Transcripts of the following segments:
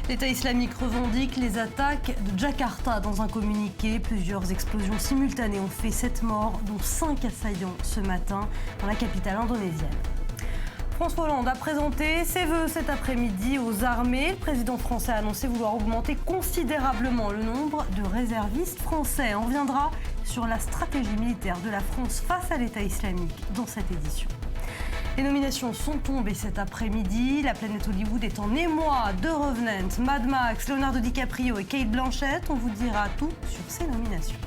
L'État islamique revendique les attaques de Jakarta dans un communiqué. Plusieurs explosions simultanées ont fait 7 morts, dont 5 assaillants ce matin dans la capitale indonésienne. François Hollande a présenté ses vœux cet après-midi aux armées. Le président français a annoncé vouloir augmenter considérablement le nombre de réservistes français. On reviendra sur la stratégie militaire de la France face à l'État islamique dans cette édition. Les nominations sont tombées cet après-midi. La planète Hollywood est en émoi. The Revenant, Mad Max, Leonardo DiCaprio et Cate Blanchett. On vous dira tout sur ces nominations.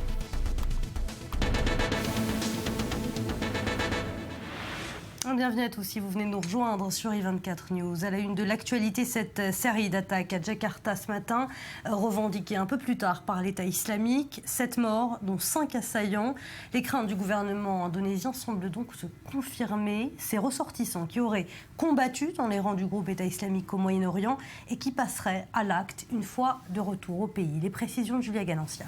Bienvenue à tous si vous venez de nous rejoindre sur i24 News. À la une de l'actualité, cette série d'attaques à Jakarta ce matin, revendiquée un peu plus tard par l'État islamique. 7 morts, dont 5 assaillants. Les craintes du gouvernement indonésien semblent donc se confirmer. Ces ressortissants qui auraient combattu dans les rangs du groupe État islamique au Moyen-Orient et qui passeraient à l'acte une fois de retour au pays. Les précisions de Julia Galancia.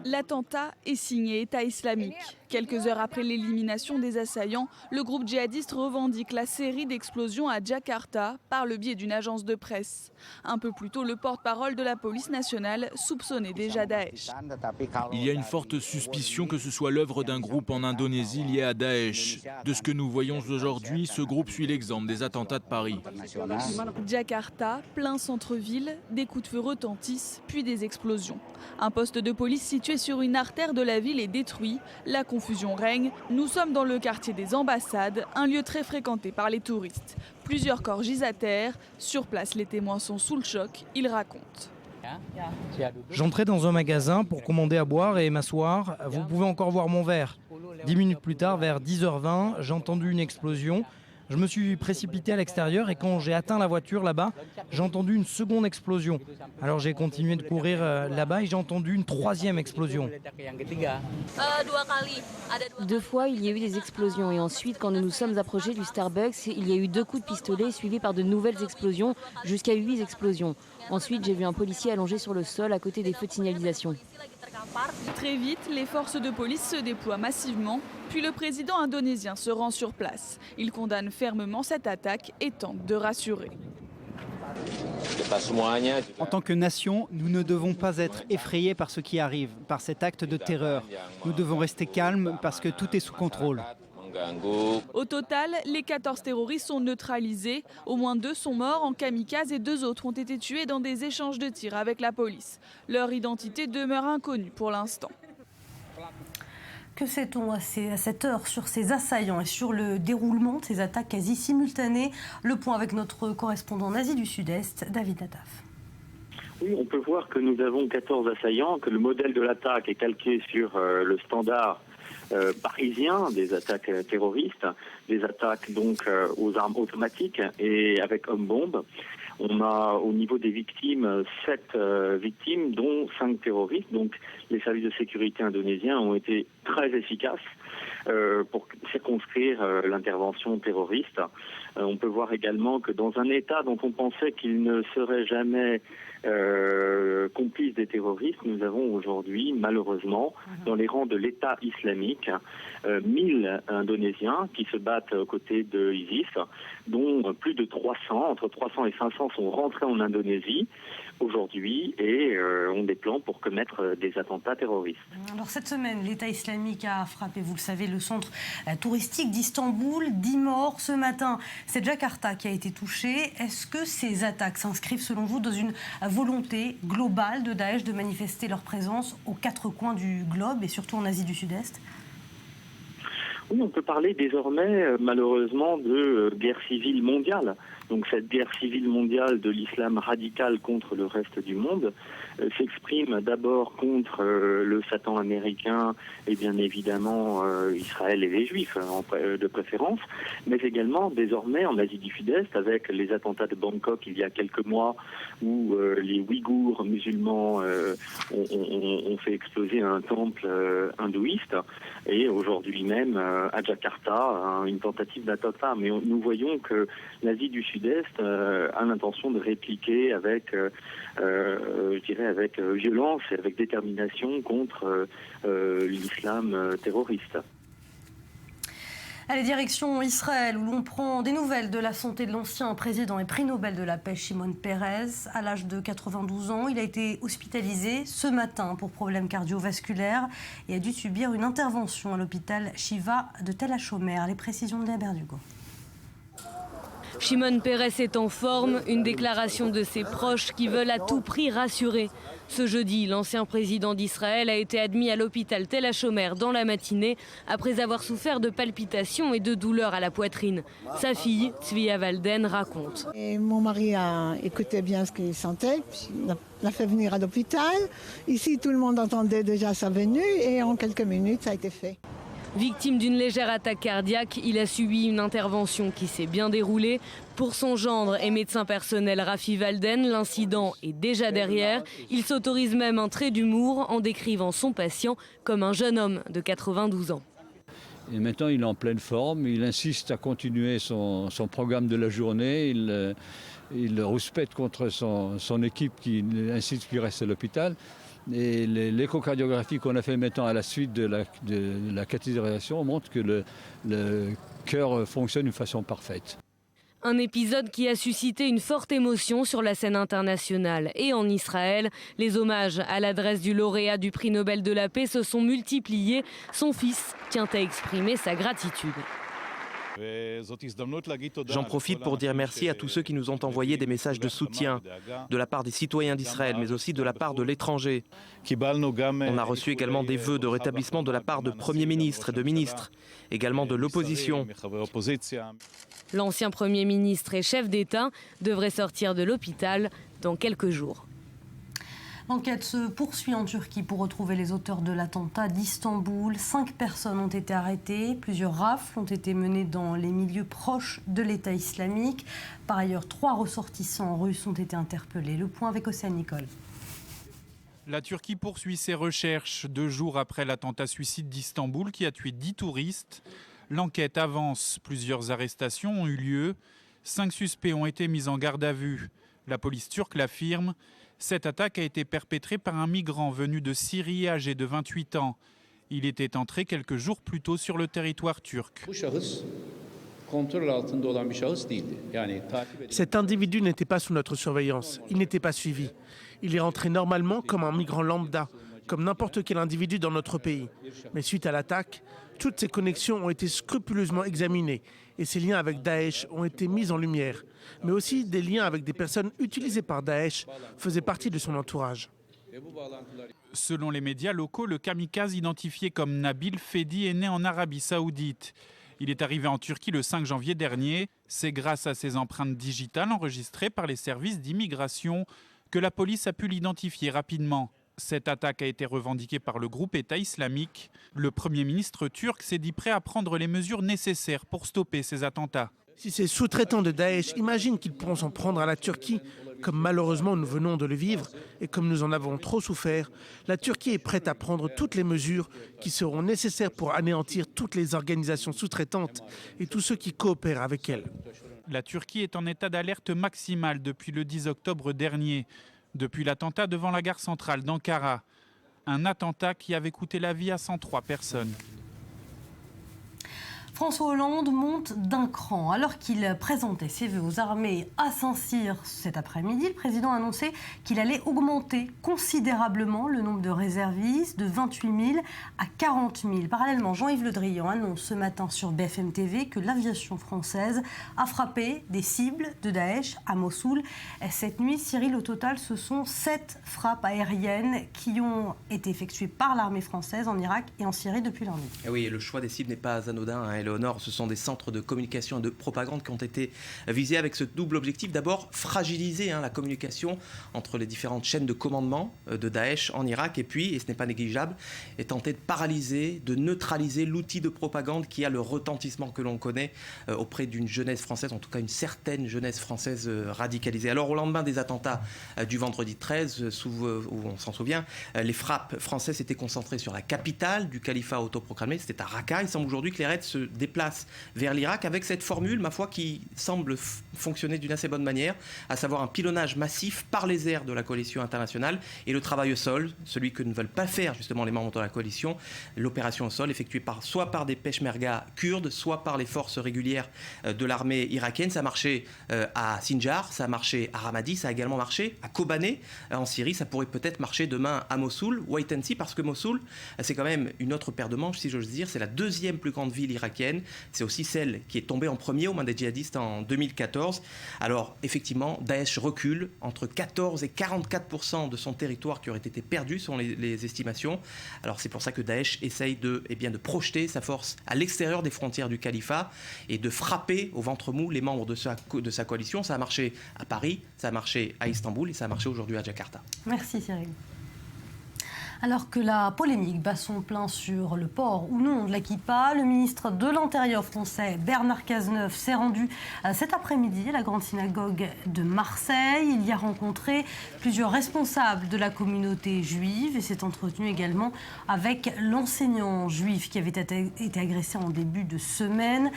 L'attentat est signé État islamique. Quelques heures après l'élimination des assaillants, le groupe djihadiste revendique la série d'explosions à Jakarta par le biais d'une agence de presse. Un peu plus tôt, le porte-parole de la police nationale soupçonnait déjà Daesh. Il y a une forte suspicion que ce soit l'œuvre d'un groupe en Indonésie lié à Daesh. De ce que nous voyons aujourd'hui, ce groupe suit l'exemple des attentats de Paris. Jakarta, plein centre-ville, des coups de feu retentissent, puis des explosions. Un poste de police situé sur une artère de la ville est détruit. La confusion règne. Nous sommes dans le quartier des ambassades, un lieu très fréquenté par les touristes. Plusieurs corps gisent à terre. Sur place, les témoins sont sous le choc. Ils racontent. J'entrais dans un magasin pour commander à boire et m'asseoir. Vous pouvez encore voir mon verre. 10 minutes plus tard, vers 10h20, j'ai entendu une explosion. Je me suis précipité à l'extérieur et quand j'ai atteint la voiture là-bas, j'ai entendu une seconde explosion. Alors j'ai continué de courir là-bas et j'ai entendu une troisième explosion. 2 fois, il y a eu des explosions et ensuite, quand nous nous sommes approchés du Starbucks, il y a eu 2 coups de pistolet suivis par de nouvelles explosions, jusqu'à 8 explosions. Ensuite, j'ai vu un policier allongé sur le sol à côté des feux de signalisation. Très vite, les forces de police se déploient massivement, puis le président indonésien se rend sur place. Il condamne fermement cette attaque et tente de rassurer. En tant que nation, nous ne devons pas être effrayés par ce qui arrive, par cet acte de terreur. Nous devons rester calmes parce que tout est sous contrôle. Au total, les 14 terroristes sont neutralisés. Au moins 2 sont morts en kamikaze et 2 autres ont été tués dans des échanges de tirs avec la police. Leur identité demeure inconnue pour l'instant. Que sait-on à cette heure sur ces assaillants et sur le déroulement de ces attaques quasi simultanées? Le point avec notre correspondant en Asie du Sud-Est, David Nataf. Oui, on peut voir que nous avons 14 assaillants, que le modèle de l'attaque est calqué sur le standard parisien des attaques terroristes, des attaques donc aux armes automatiques et avec homme-bombe. On a au niveau des victimes 7 victimes, dont 5 terroristes. Donc les services de sécurité indonésiens ont été très efficaces pour circonscrire l'intervention terroriste. On peut voir également que dans un État dont on pensait qu'il ne serait jamais complice des terroristes, nous avons aujourd'hui, malheureusement, dans les rangs de l'État islamique, 1000 Indonésiens qui se battent aux côtés de ISIS, dont plus de 300, entre 300 et 500 sont rentrés en Indonésie aujourd'hui et ont des plans pour commettre des attentats terroristes. Alors cette semaine, l'État islamique a frappé, vous le savez, le centre touristique d'Istanbul. 10 morts ce matin. C'est Jakarta qui a été touché. Est-ce que ces attaques s'inscrivent selon vous dans une volonté globale de Daesh de manifester leur présence aux 4 coins du globe et surtout en Asie du Sud-Est? Oui, on peut parler désormais, malheureusement, de guerre civile mondiale. Donc cette guerre civile mondiale de l'islam radical contre le reste du monde s'exprime d'abord contre le Satan américain et bien évidemment Israël et les Juifs de préférence, mais également désormais en Asie du Sud-Est avec les attentats de Bangkok il y a quelques mois où les Ouïghours musulmans ont fait exploser un temple hindouiste et aujourd'hui même à Jakarta une tentative d'attentat. Mais nous voyons que l'Asie du Sud-Est a l'intention de répliquer avec, je dirais, avec violence et avec détermination contre l'islam terroriste. Allez, direction Israël, où l'on prend des nouvelles de la santé de l'ancien président et prix Nobel de la paix, Shimon Peres. À l'âge de 92 ans, il a été hospitalisé ce matin pour problèmes cardiovasculaires et a dû subir une intervention à l'hôpital Shiva de Tel HaShomer. Les précisions de Léa Berdugo. Shimon Peres est en forme, une déclaration de ses proches qui veulent à tout prix rassurer. Ce jeudi, l'ancien président d'Israël a été admis à l'hôpital Tel HaShomer dans la matinée après avoir souffert de palpitations et de douleurs à la poitrine. Sa fille, Tzvia Walden, raconte. Et mon mari a écouté bien ce qu'il sentait, puis il l'a fait venir à l'hôpital. Ici, tout le monde entendait déjà sa venue et en quelques minutes, ça a été fait. Victime d'une légère attaque cardiaque, il a subi une intervention qui s'est bien déroulée. Pour son gendre et médecin personnel Rafi Walden, l'incident est déjà derrière. Il s'autorise même un trait d'humour en décrivant son patient comme un jeune homme de 92 ans. Et maintenant, il est en pleine forme. Il insiste à continuer son programme de la journée. Il rouspète contre son équipe qui insiste qu'il reste à l'hôpital. Et l'échocardiographie qu'on a fait maintenant à la suite de la cathétérisation montre que le cœur fonctionne d'une façon parfaite. Un épisode qui a suscité une forte émotion sur la scène internationale et en Israël. Les hommages à l'adresse du lauréat du prix Nobel de la paix se sont multipliés. Son fils tient à exprimer sa gratitude. J'en profite pour dire merci à tous ceux qui nous ont envoyé des messages de soutien, de la part des citoyens d'Israël, mais aussi de la part de l'étranger. On a reçu également des vœux de rétablissement de la part de premiers ministres et de ministres, également de l'opposition. L'ancien Premier ministre et chef d'État devrait sortir de l'hôpital dans quelques jours. L'enquête se poursuit en Turquie pour retrouver les auteurs de l'attentat d'Istanbul. 5 personnes ont été arrêtées. Plusieurs rafles ont été menées dans les milieux proches de l'État islamique. Par ailleurs, 3 ressortissants russes ont été interpellés. Le point avec Océane Nicole. La Turquie poursuit ses recherches 2 jours après l'attentat suicide d'Istanbul qui a tué 10 touristes. L'enquête avance. Plusieurs arrestations ont eu lieu. 5 suspects ont été mis en garde à vue. La police turque l'affirme. Cette attaque a été perpétrée par un migrant venu de Syrie âgé de 28 ans. Il était entré quelques jours plus tôt sur le territoire turc. Cet individu n'était pas sous notre surveillance, il n'était pas suivi. Il est rentré normalement comme un migrant lambda, comme n'importe quel individu dans notre pays. Mais suite à l'attaque, toutes ses connexions ont été scrupuleusement examinées et ses liens avec Daesh ont été mis en lumière. Mais aussi des liens avec des personnes utilisées par Daesh faisaient partie de son entourage. Selon les médias locaux, le kamikaze identifié comme Nabil Fedi est né en Arabie Saoudite. Il est arrivé en Turquie le 5 janvier dernier. C'est grâce à ses empreintes digitales enregistrées par les services d'immigration que la police a pu l'identifier rapidement. Cette attaque a été revendiquée par le groupe État islamique. Le Premier ministre turc s'est dit prêt à prendre les mesures nécessaires pour stopper ces attentats. Si ces sous-traitants de Daesh imaginent qu'ils pourront s'en prendre à la Turquie, comme malheureusement nous venons de le vivre et comme nous en avons trop souffert, la Turquie est prête à prendre toutes les mesures qui seront nécessaires pour anéantir toutes les organisations sous-traitantes et tous ceux qui coopèrent avec elles. La Turquie est en état d'alerte maximale depuis le 10 octobre dernier. Depuis l'attentat devant la gare centrale d'Ankara, un attentat qui avait coûté la vie à 103 personnes. François Hollande monte d'un cran. Alors qu'il présentait ses vœux aux armées à Saint-Cyr cet après-midi, le président a annoncé qu'il allait augmenter considérablement le nombre de réservistes de 28 000 à 40 000. Parallèlement, Jean-Yves Le Drian annonce ce matin sur BFM TV que l'aviation française a frappé des cibles de Daesh à Mossoul. Cette nuit, Cyril, au total, ce sont 7 frappes aériennes qui ont été effectuées par l'armée française en Irak et en Syrie depuis lundi. Et oui, le choix des cibles n'est pas anodin. Au nord, ce sont des centres de communication et de propagande qui ont été visés avec ce double objectif. D'abord, fragiliser la communication entre les différentes chaînes de commandement de Daesh en Irak. Et puis, et ce n'est pas négligeable, et tenter de paralyser, de neutraliser l'outil de propagande qui a le retentissement que l'on connaît auprès d'une jeunesse française, en tout cas une certaine jeunesse française radicalisée. Alors, au lendemain des attentats du vendredi 13, où on s'en souvient, les frappes françaises étaient concentrées sur la capitale du califat autoproclamé, c'était à Raqqa. Il semble aujourd'hui que les raids se déplace vers l'Irak avec cette formule, ma foi, qui semble fonctionner d'une assez bonne manière, à savoir un pilonnage massif par les airs de la coalition internationale et le travail au sol, celui que ne veulent pas faire justement les membres de la coalition, l'opération au sol effectuée soit par des peshmerga kurdes, soit par les forces régulières de l'armée irakienne. Ça a marché à Sinjar, ça a marché à Ramadi, ça a également marché à Kobané en Syrie, ça pourrait peut-être marcher demain à Mossoul, wait and see, parce que Mossoul, c'est quand même une autre paire de manches, si j'ose dire. C'est la deuxième plus grande ville irakienne, c'est aussi celle qui est tombée en premier aux mains des djihadistes en 2014. Alors effectivement, Daesh recule, entre 14 et 44% de son territoire qui aurait été perdu selon les estimations. Alors c'est pour ça que Daesh essaye de projeter sa force à l'extérieur des frontières du califat et de frapper au ventre mou les membres de sa coalition. Ça a marché à Paris, ça a marché à Istanbul et ça a marché aujourd'hui à Jakarta. Merci Cyril. Alors que la polémique bat son plein sur le port ou non de la kippa, le ministre de l'Intérieur français Bernard Cazeneuve s'est rendu cet après-midi à la Grande Synagogue de Marseille. Il y a rencontré plusieurs responsables de la communauté juive et s'est entretenu également avec l'enseignant juif qui avait été agressé en début de semaine.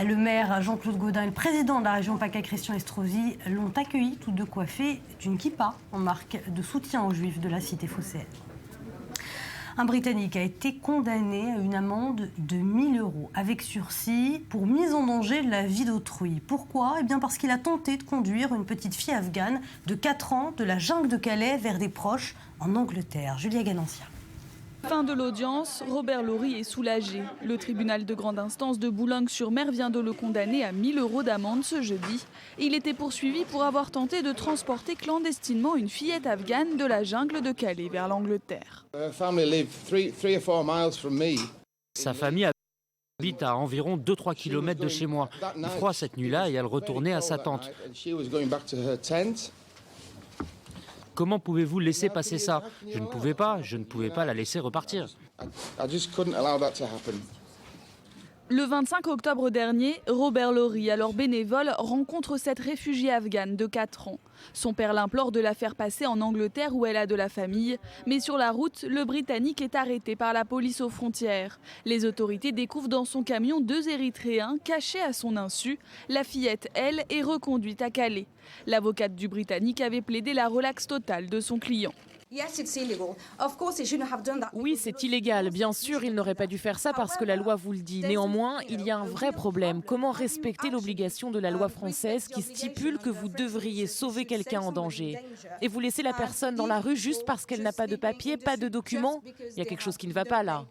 Le maire Jean-Claude Gaudin et le président de la région PACA Christian Estrosi l'ont accueilli tous deux coiffés d'une kippa en marque de soutien aux juifs de la cité phocéenne. Un Britannique a été condamné à une amende de 1 000 € avec sursis pour mise en danger de la vie d'autrui. Pourquoi ? Eh bien parce qu'il a tenté de conduire une petite fille afghane de 4 ans de la jungle de Calais vers des proches en Angleterre. Julia Ganancia. Fin de l'audience, Robert Laurie est soulagé. Le tribunal de grande instance de Boulogne-sur-Mer vient de le condamner à 1 000 € d'amende ce jeudi. Il était poursuivi pour avoir tenté de transporter clandestinement une fillette afghane de la jungle de Calais vers l'Angleterre. Sa famille habite à environ 2-3 km de chez moi. Il froid cette nuit-là et elle retournait à sa tente. Comment pouvez-vous laisser passer ça ? Je ne pouvais pas la laisser repartir. Le 25 octobre dernier, Robert Laurie, alors bénévole, rencontre cette réfugiée afghane de 4 ans. Son père l'implore de la faire passer en Angleterre où elle a de la famille. Mais sur la route, le Britannique est arrêté par la police aux frontières. Les autorités découvrent dans son camion 2 Érythréens cachés à son insu. La fillette, elle, est reconduite à Calais. L'avocate du Britannique avait plaidé la relaxe totale de son client. Oui, c'est illégal. Bien sûr, il n'aurait pas dû faire ça parce que la loi vous le dit. Néanmoins, il y a un vrai problème. Comment respecter l'obligation de la loi française qui stipule que vous devriez sauver quelqu'un en danger ? Et vous laissez la personne dans la rue juste parce qu'elle n'a pas de papier, pas de documents ? Il y a quelque chose qui ne va pas là.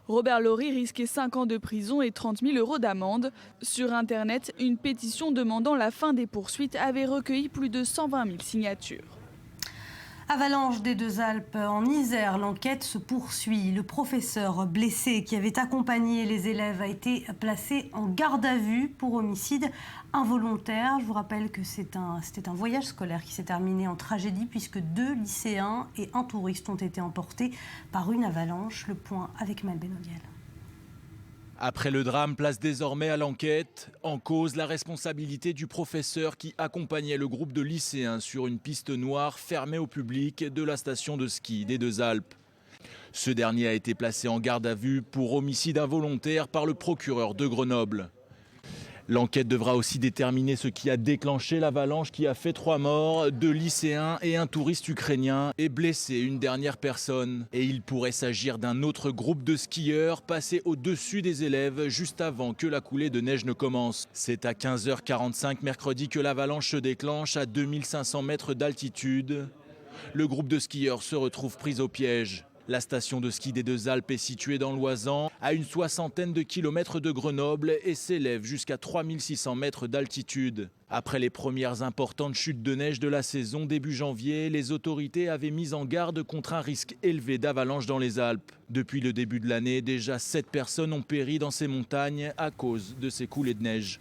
Robert Laurie risquait 5 ans de prison et 30 000 € d'amende. Sur Internet, une pétition demandant la fin des poursuites avait recueilli plus de 120 000 signatures. Avalanche des Deux-Alpes en Isère, l'enquête se poursuit. Le professeur blessé qui avait accompagné les élèves a été placé en garde à vue pour homicide involontaire. Je vous rappelle que c'était un voyage scolaire qui s'est terminé en tragédie puisque 2 lycéens et un touriste ont été emportés par une avalanche. Le point avec Mel Benodiel. Après le drame, place désormais à l'enquête. En cause, la responsabilité du professeur qui accompagnait le groupe de lycéens sur une piste noire fermée au public de la station de ski des Deux-Alpes. Ce dernier a été placé en garde à vue pour homicide involontaire par le procureur de Grenoble. L'enquête devra aussi déterminer ce qui a déclenché l'avalanche qui a fait 3 morts, 2 lycéens et un touriste ukrainien et blessé une dernière personne. Et il pourrait s'agir d'un autre groupe de skieurs passé au-dessus des élèves juste avant que la coulée de neige ne commence. C'est à 15h45 mercredi que l'avalanche se déclenche à 2500 mètres d'altitude. Le groupe de skieurs se retrouve pris au piège. La station de ski des Deux-Alpes est située dans l'Oisans, à une 60aine de kilomètres de Grenoble et s'élève jusqu'à 3600 mètres d'altitude. Après les premières importantes chutes de neige de la saison début janvier, les autorités avaient mis en garde contre un risque élevé d'avalanche dans les Alpes. Depuis le début de l'année, déjà 7 personnes ont péri dans ces montagnes à cause de ces coulées de neige.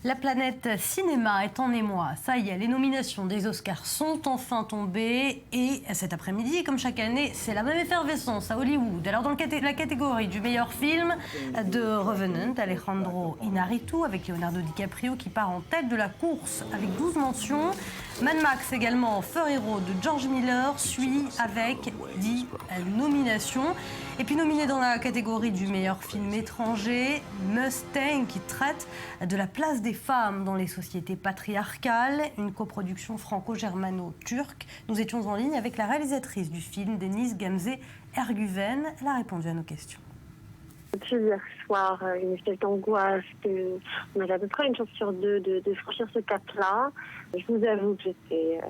La planète cinéma est en émoi. Ça y est, les nominations des Oscars sont enfin tombées. Et cet après-midi, comme chaque année, c'est la même effervescence à Hollywood. Alors dans la catégorie du meilleur film de Revenant, Alejandro Iñárritu avec Leonardo DiCaprio qui part en tête de la course avec 12 mentions. Mad Max également, Feu Héros de George Miller suit avec 10 nominations. Et puis nominé dans la catégorie du meilleur film étranger, Mustang, qui traite de la place des femmes dans les sociétés patriarcales, une coproduction franco-germano-turque. Nous étions en ligne avec la réalisatrice du film, Deniz Gamze Erguven. Elle a répondu à nos questions. Depuis hier soir, une espèce d'angoisse, on avait à peu près une chance sur deux de franchir ce cap-là. Je vous avoue que j'étais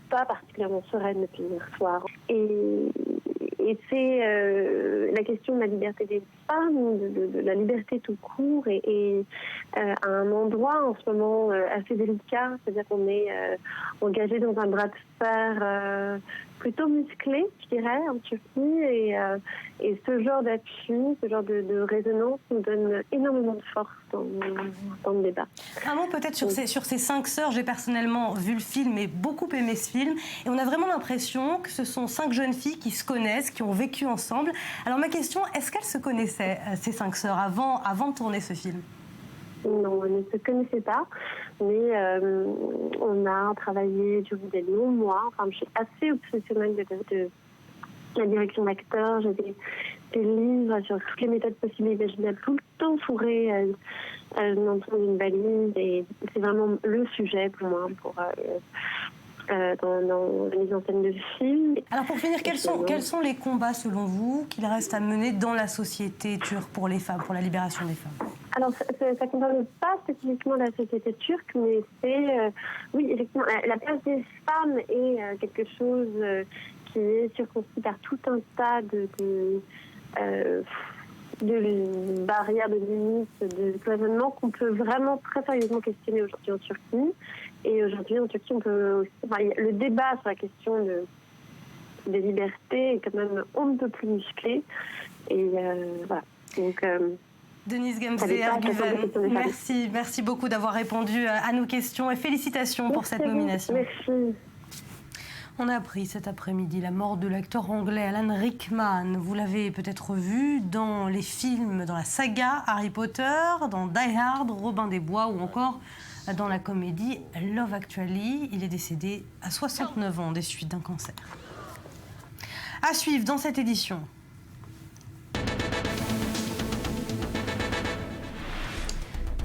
pas particulièrement sereine depuis hier soir. Et c'est la question de la liberté des femmes, de la liberté tout court, et à un endroit en ce moment assez délicat, c'est-à-dire qu'on est engagé dans un bras de fer plutôt musclé, je dirais, en Turquie, et ce genre d'appui, ce genre de résonance nous donne énormément de force dans le débat. Un mot peut-être sur ces 5 sœurs. J'ai personnellement vu le film et beaucoup aimé ce film, et on a vraiment l'impression que ce sont 5 jeunes filles qui se connaissent, qui ont vécu ensemble. Alors ma question, est-ce qu'elles se connaissaient, ces 5 sœurs, avant de tourner ce film? Non, elles ne se connaissaient pas, mais on a travaillé durant des longs mois. Enfin, je suis assez obsessionnelle de la direction d'acteur. J'ai des livres sur toutes les méthodes possibles et imaginables, tout le temps fourrés dans une valise. Et c'est vraiment le sujet pour moi, dans la mise en scène de film. Alors pour finir, quels sont les combats selon vous qu'il reste à mener dans la société turque pour les femmes, pour la libération des femmes? Alors ça ne concerne pas spécifiquement la société turque, mais c'est, oui, effectivement, la place des femmes est quelque chose qui est circonscrit par tout un tas de barrières, de limites, de cloisonnements qu'on peut vraiment très sérieusement questionner aujourd'hui en Turquie. Et aujourd'hui en Turquie, on peut aussi, le débat sur la question des libertés est quand même on ne peut plus musclé. Et voilà. Donc Deniz Gamze Erguven, merci beaucoup d'avoir répondu à nos questions et félicitations pour cette nomination. Merci. On a appris cet après-midi la mort de l'acteur anglais Alan Rickman. Vous l'avez peut-être vu dans les films, dans la saga Harry Potter, dans Die Hard, Robin des Bois ou encore dans la comédie Love Actually. Il est décédé à 69 ans des suites d'un cancer. À suivre dans cette édition.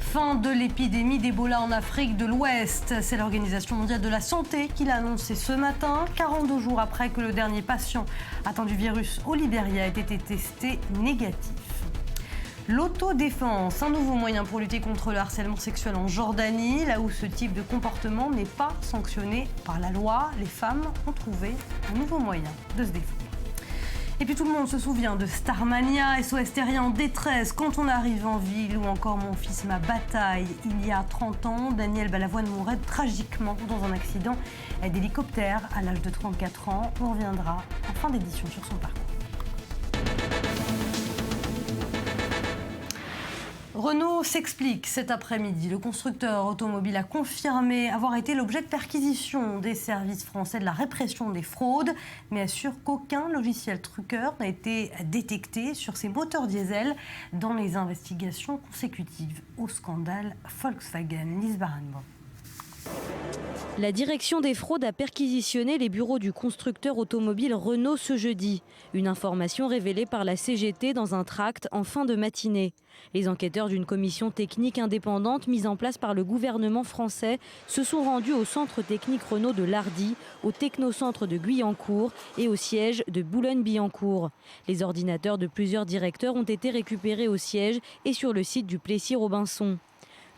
Fin de l'épidémie d'Ebola en Afrique de l'Ouest. C'est l'Organisation mondiale de la santé qui l'a annoncé ce matin, 42 jours après que le dernier patient atteint du virus au Libéria ait été testé négatif. L'autodéfense, un nouveau moyen pour lutter contre le harcèlement sexuel en Jordanie, là où ce type de comportement n'est pas sanctionné par la loi. Les femmes ont trouvé un nouveau moyen de se défendre. Et puis tout le monde se souvient de Starmania, SOS Terrien en détresse, Quand on arrive en ville ou encore Mon fils, ma bataille. Il y a 30 ans, Daniel Balavoine mourait tragiquement dans un accident d'hélicoptère à l'âge de 34 ans. On reviendra en fin d'édition sur son parcours. Renault s'explique cet après-midi. Le constructeur automobile a confirmé avoir été l'objet de perquisitions des services français de la répression des fraudes, mais assure qu'aucun logiciel truqueur n'a été détecté sur ses moteurs diesel dans les investigations consécutives au scandale Volkswagen. Lise Baranbo. La direction des fraudes a perquisitionné les bureaux du constructeur automobile Renault ce jeudi. Une information révélée par la CGT dans un tract en fin de matinée. Les enquêteurs d'une commission technique indépendante mise en place par le gouvernement français se sont rendus au centre technique Renault de Lardy, au technocentre de Guyancourt et au siège de Boulogne-Billancourt. Les ordinateurs de plusieurs directeurs ont été récupérés au siège et sur le site du Plessis-Robinson.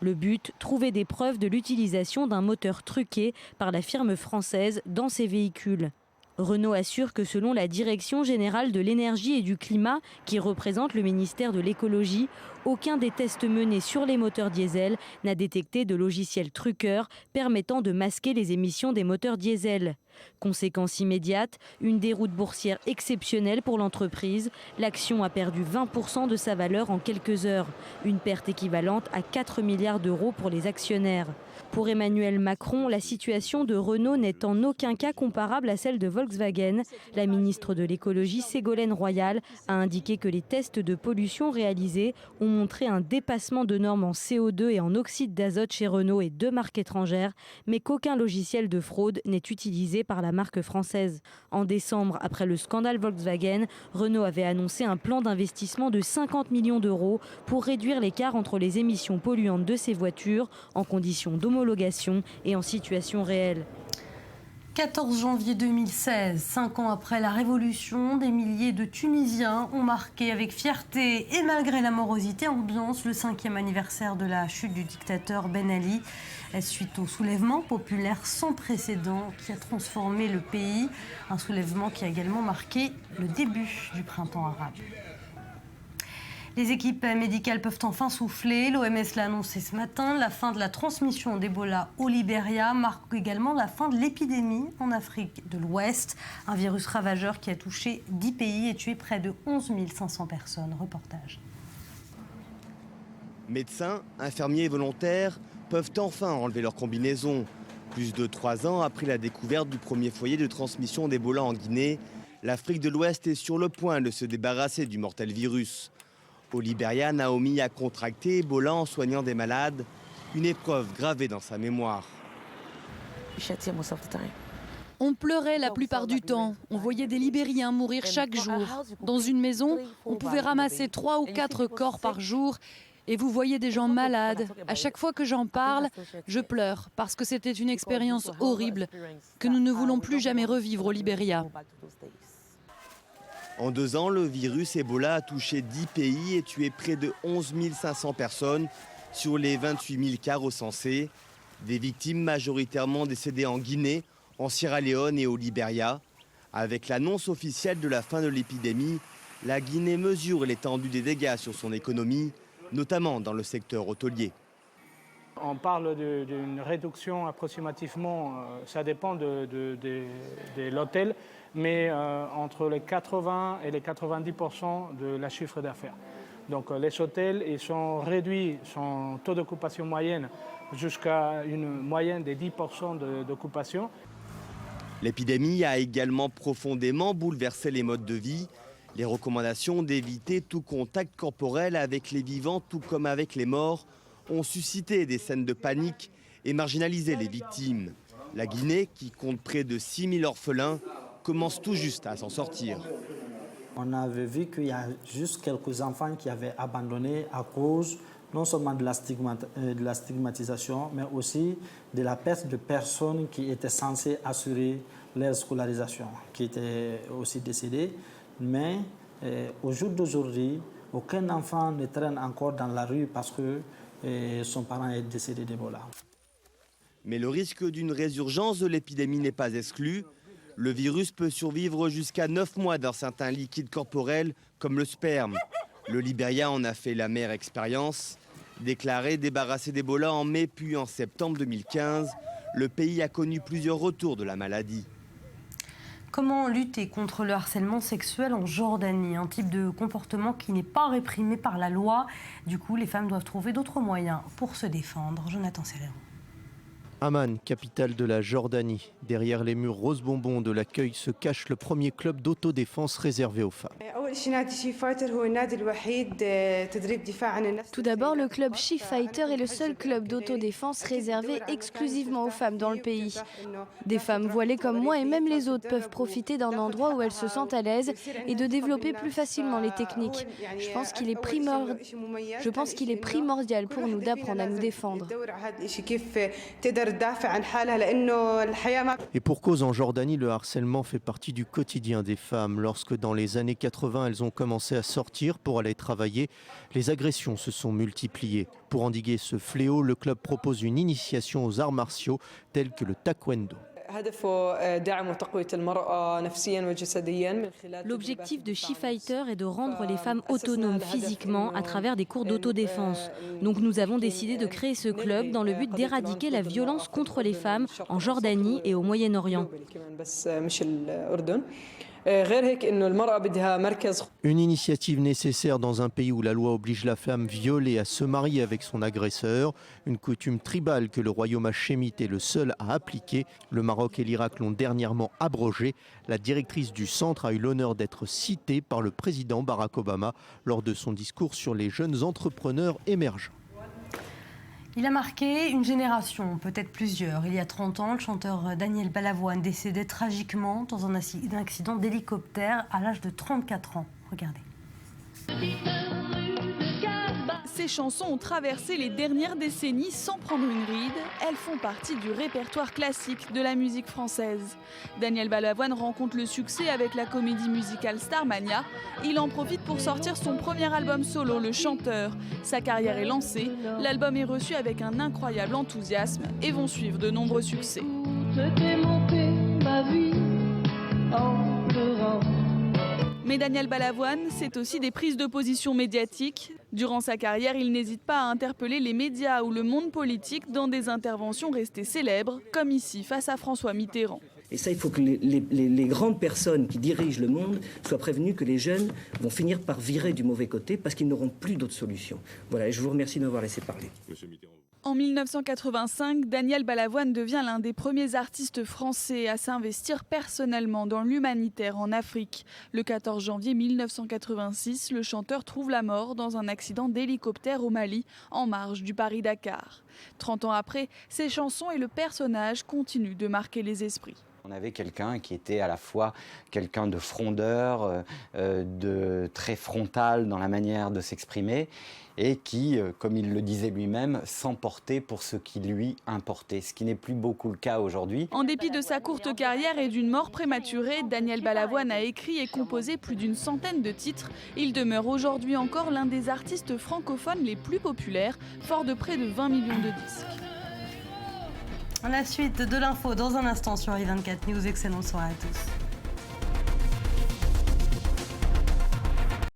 Le but, trouver des preuves de l'utilisation d'un moteur truqué par la firme française dans ses véhicules. Renault assure que selon la Direction générale de l'énergie et du climat, qui représente le ministère de l'écologie, aucun des tests menés sur les moteurs diesel n'a détecté de logiciel truqueur permettant de masquer les émissions des moteurs diesel. Conséquence immédiate, une déroute boursière exceptionnelle pour l'entreprise. L'action a perdu 20% de sa valeur en quelques heures, une perte équivalente à 4 milliards d'euros pour les actionnaires. Pour Emmanuel Macron, la situation de Renault n'est en aucun cas comparable à celle de Volkswagen. La ministre de l'écologie, Ségolène Royal, a indiqué que les tests de pollution réalisés ont montré un dépassement de normes en CO2 et en oxyde d'azote chez Renault et 2 marques étrangères, mais qu'aucun logiciel de fraude n'est utilisé par la marque française. En décembre, après le scandale Volkswagen, Renault avait annoncé un plan d'investissement de 50 millions d'euros pour réduire l'écart entre les émissions polluantes de ses voitures en conditions d'homologation et en situation réelle. 14 janvier 2016, 5 ans après la Révolution, des milliers de Tunisiens ont marqué avec fierté et malgré la morosité ambiance le 5e anniversaire de la chute du dictateur Ben Ali, suite au soulèvement populaire sans précédent qui a transformé le pays, un soulèvement qui a également marqué le début du printemps arabe. Les équipes médicales peuvent enfin souffler. L'OMS l'a annoncé ce matin. La fin de la transmission d'Ebola au Libéria marque également la fin de l'épidémie en Afrique de l'Ouest. Un virus ravageur qui a touché 10 pays et tué près de 11 500 personnes. Reportage. Médecins, infirmiers et volontaires peuvent enfin enlever leur combinaison. Plus de 3 ans après la découverte du premier foyer de transmission d'Ebola en Guinée, l'Afrique de l'Ouest est sur le point de se débarrasser du mortel virus. Au Libéria, Naomi a contracté Ebola en soignant des malades, une épreuve gravée dans sa mémoire. On pleurait la plupart du temps. On voyait des Libériens mourir chaque jour. Dans une maison, on pouvait ramasser 3 ou 4 corps par jour. Et vous voyez des gens malades. À chaque fois que j'en parle, je pleure parce que c'était une expérience horrible que nous ne voulons plus jamais revivre au Libéria. En 2 ans, le virus Ebola a touché 10 pays et tué près de 11 500 personnes sur les 28 000 cas recensés. Des victimes majoritairement décédées en Guinée, en Sierra Leone et au Libéria. Avec l'annonce officielle de la fin de l'épidémie, la Guinée mesure l'étendue des dégâts sur son économie, notamment dans le secteur hôtelier. On parle d'une réduction approximativement, ça dépend de l'hôtel, mais entre les 80 et les 90% de la chiffre d'affaires. Donc les hôtels ils sont réduits, son taux d'occupation moyenne jusqu'à une moyenne de 10% d'occupation. L'épidémie a également profondément bouleversé les modes de vie. Les recommandations d'éviter tout contact corporel avec les vivants, tout comme avec les morts, ont suscité des scènes de panique et marginalisé les victimes. La Guinée, qui compte près de 6 000 orphelins, commence tout juste à s'en sortir. On avait vu qu'il y a juste quelques enfants qui avaient abandonné à cause non seulement de la stigmatisation, mais aussi de la perte de personnes qui étaient censées assurer leur scolarisation, qui étaient aussi décédées. Mais au jour d'aujourd'hui, aucun enfant ne traîne encore dans la rue parce que son parent est décédé d'Ebola. Mais le risque d'une résurgence de l'épidémie n'est pas exclu. Le virus peut survivre jusqu'à 9 mois dans certains liquides corporels comme le sperme. Le Libéria en a fait l'amère expérience. Déclaré débarrassé d'Ebola en mai puis en septembre 2015, le pays a connu plusieurs retours de la maladie. Comment lutter contre le harcèlement sexuel en Jordanie? Un type de comportement qui n'est pas réprimé par la loi. Du coup, les femmes doivent trouver d'autres moyens pour se défendre. Jonathan Serrero. Amman, capitale de la Jordanie. Derrière les murs rose bonbon de l'accueil se cache le premier club d'autodéfense réservé aux femmes. Tout d'abord, le club She Fighter est le seul club d'autodéfense réservé exclusivement aux femmes dans le pays. Des femmes voilées comme moi et même les autres peuvent profiter d'un endroit où elles se sentent à l'aise et de développer plus facilement les techniques. Je pense qu'il est primordial pour nous d'apprendre à nous défendre. Et pour cause, en Jordanie, le harcèlement fait partie du quotidien des femmes. Lorsque dans les années 80, elles ont commencé à sortir pour aller travailler, les agressions se sont multipliées. Pour endiguer ce fléau, le club propose une initiation aux arts martiaux tels que le taekwondo. L'objectif de She Fighter est de rendre les femmes autonomes physiquement à travers des cours d'autodéfense. Donc nous avons décidé de créer ce club dans le but d'éradiquer la violence contre les femmes en Jordanie et au Moyen-Orient. Une initiative nécessaire dans un pays où la loi oblige la femme violée à se marier avec son agresseur, une coutume tribale que le royaume hachémite est le seul à appliquer. Le Maroc et l'Irak l'ont dernièrement abrogée. La directrice du centre a eu l'honneur d'être citée par le président Barack Obama lors de son discours sur les jeunes entrepreneurs émergents. Il a marqué une génération, peut-être plusieurs. Il y a 30 ans, le chanteur Daniel Balavoine décédait tragiquement dans un accident d'hélicoptère à l'âge de 34 ans. Regardez. Ces chansons ont traversé les dernières décennies sans prendre une ride. Elles font partie du répertoire classique de la musique française. Daniel Balavoine rencontre le succès avec la comédie musicale Starmania. Il en profite pour sortir son premier album solo, Le Chanteur. Sa carrière est lancée. L'album est reçu avec un incroyable enthousiasme et vont suivre de nombreux succès. Mais Daniel Balavoine, c'est aussi des prises de position médiatiques. Durant sa carrière, il n'hésite pas à interpeller les médias ou le monde politique dans des interventions restées célèbres, comme ici face à François Mitterrand. Et ça, il faut que les grandes personnes qui dirigent le monde soient prévenues que les jeunes vont finir par virer du mauvais côté parce qu'ils n'auront plus d'autres solutions. Voilà, et je vous remercie de m'avoir laissé parler. En 1985, Daniel Balavoine devient l'un des premiers artistes français à s'investir personnellement dans l'humanitaire en Afrique. Le 14 janvier 1986, le chanteur trouve la mort dans un accident d'hélicoptère au Mali, en marge du Paris-Dakar. 30 ans après, ses chansons et le personnage continuent de marquer les esprits. On avait quelqu'un qui était à la fois quelqu'un de frondeur, de très frontal dans la manière de s'exprimer et qui, comme il le disait lui-même, s'emportait pour ce qui lui importait, ce qui n'est plus beaucoup le cas aujourd'hui. En dépit de sa courte carrière et d'une mort prématurée, Daniel Balavoine a écrit et composé plus d'une centaine de titres. Il demeure aujourd'hui encore l'un des artistes francophones les plus populaires, fort de près de 20 millions de disques. La suite de l'info dans un instant sur i24 News. Excellente soirée à tous.